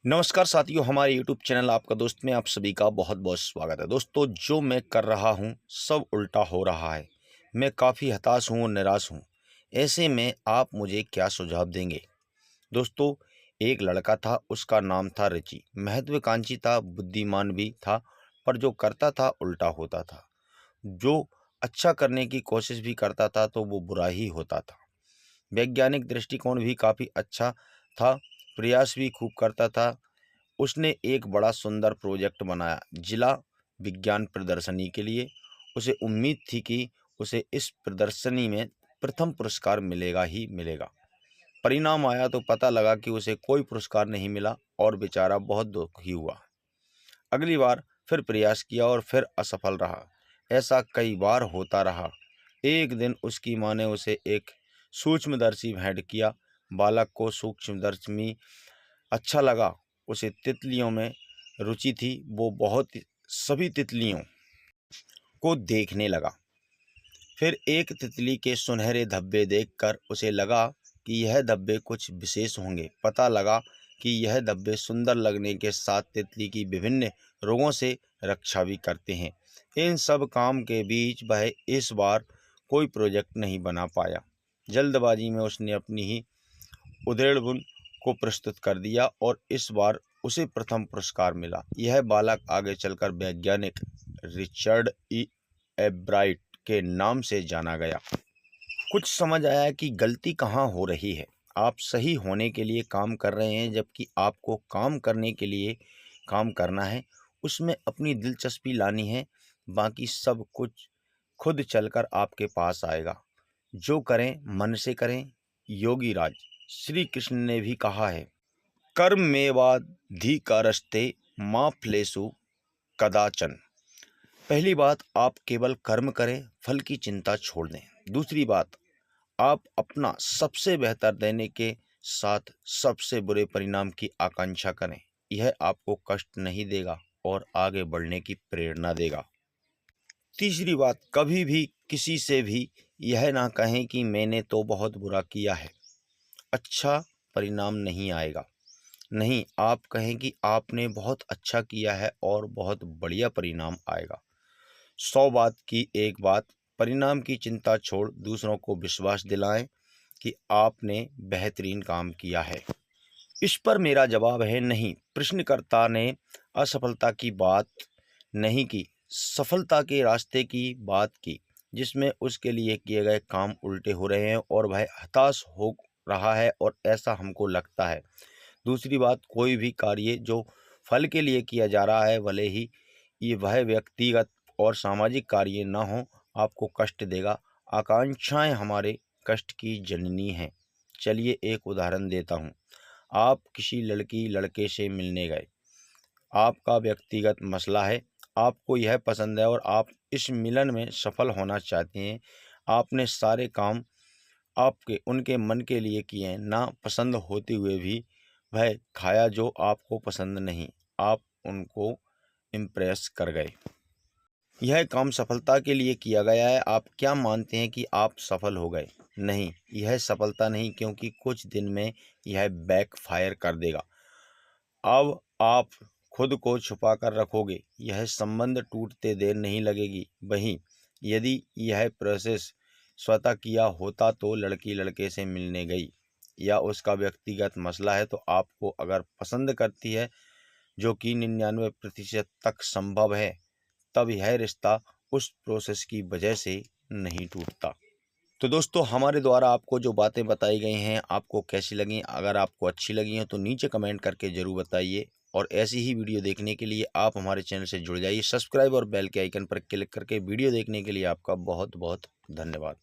नमस्कार साथियों, हमारे YouTube चैनल आपका दोस्त में आप सभी का बहुत बहुत स्वागत है। दोस्तों, जो मैं कर रहा हूँ सब उल्टा हो रहा है। मैं काफ़ी हताश हूँ और निराश हूँ। ऐसे में आप मुझे क्या सुझाव देंगे? दोस्तों, एक लड़का था, उसका नाम था रिची। महत्वाकांक्षी था, बुद्धिमान भी था, पर जो करता था उल्टा होता था। जो अच्छा करने की कोशिश भी करता था तो वो बुरा ही होता था। वैज्ञानिक दृष्टिकोण भी काफ़ी अच्छा था, प्रयास भी खूब करता था। उसने एक बड़ा सुंदर प्रोजेक्ट बनाया जिला विज्ञान प्रदर्शनी के लिए। उसे उम्मीद थी कि उसे इस प्रदर्शनी में प्रथम पुरस्कार मिलेगा ही मिलेगा। परिणाम आया तो पता लगा कि उसे कोई पुरस्कार नहीं मिला और बेचारा बहुत दुखी हुआ। अगली बार फिर प्रयास किया और फिर असफल रहा। ऐसा कई बार होता रहा। एक दिन उसकी माँ ने उसे एक सूक्ष्मदर्शी भेंट किया। बालक को सूक्ष्मदर्शी अच्छा लगा। उसे तितलियों में रुचि थी। वो बहुत सभी तितलियों को देखने लगा। फिर एक तितली के सुनहरे धब्बे देखकर उसे लगा कि यह धब्बे कुछ विशेष होंगे। पता लगा कि यह धब्बे सुंदर लगने के साथ तितली की विभिन्न रोगों से रक्षा भी करते हैं। इन सब काम के बीच वह इस बार कोई प्रोजेक्ट नहीं बना पाया। जल्दबाजी में उसने अपनी ही उधेड़बुन को प्रस्तुत कर दिया और इस बार उसे प्रथम पुरस्कार मिला। यह बालक आगे चलकर वैज्ञानिक रिचर्ड ई एब्राइट के नाम से जाना गया। कुछ समझ आया कि गलती कहाँ हो रही है। आप सही होने के लिए काम कर रहे हैं, जबकि आपको काम करने के लिए काम करना है, उसमें अपनी दिलचस्पी लानी है। बाकी सब कुछ खुद चलकर आपके पास आएगा। जो करें मन से करें। योगी राज श्री कृष्ण ने भी कहा है, कर्ममेवाधिकारस्ते मा फलेषु कदाचन। पहली बात, आप केवल कर्म करें, फल की चिंता छोड़ दें। दूसरी बात, आप अपना सबसे बेहतर देने के साथ सबसे बुरे परिणाम की आकांक्षा करें। यह आपको कष्ट नहीं देगा और आगे बढ़ने की प्रेरणा देगा। तीसरी बात, कभी भी किसी से भी यह ना कहें कि मैंने तो बहुत बुरा किया है, अच्छा परिणाम नहीं आएगा। नहीं, आप कहें कि आपने बहुत अच्छा किया है और बहुत बढ़िया परिणाम आएगा। 100 बात की एक बात, परिणाम की चिंता छोड़ दूसरों को विश्वास दिलाएं कि आपने बेहतरीन काम किया है। इस पर मेरा जवाब है नहीं। प्रश्नकर्ता ने असफलता की बात नहीं की, सफलता के रास्ते की बात की, जिसमें उसके लिए किए गए काम उल्टे हो रहे हैं और वह हताश हो रहा है और ऐसा हमको लगता है। दूसरी बात, कोई भी कार्य जो फल के लिए किया जा रहा है, भले ही ये वह व्यक्तिगत और सामाजिक कार्य न हो, आपको कष्ट देगा। आकांक्षाएं हमारे कष्ट की जननी हैं। चलिए एक उदाहरण देता हूँ। आप किसी लड़की लड़के से मिलने गए। आपका व्यक्तिगत मसला है, आपको यह पसंद है और आप इस मिलन में सफल होना चाहते हैं। आपने सारे काम आपके उनके मन के लिए किए हैं, ना पसंद होते हुए भी वह खाया जो आपको पसंद नहीं। आप उनको इम्प्रेस कर गए। यह काम सफलता के लिए किया गया है। आप क्या मानते हैं कि आप सफल हो गए? नहीं, यह सफलता नहीं, क्योंकि कुछ दिन में यह बैकफायर कर देगा। अब आप खुद को छुपा कर रखोगे, यह संबंध टूटते देर नहीं लगेगी। वहीं यदि यह प्रोसेस स्वतः किया होता तो लड़की लड़के से मिलने गई या उसका व्यक्तिगत मसला है तो आपको अगर पसंद करती है, जो कि 99% तक संभव है, तब यह रिश्ता उस प्रोसेस की वजह से नहीं टूटता। तो दोस्तों, हमारे द्वारा आपको जो बातें बताई गई हैं आपको कैसी लगी? अगर आपको अच्छी लगी हैं तो नीचे कमेंट करके ज़रूर बताइए और ऐसी ही वीडियो देखने के लिए आप हमारे चैनल से जुड़ जाइए। सब्सक्राइब और बेल के आइकन पर क्लिक करके वीडियो देखने के लिए आपका बहुत बहुत धन्यवाद।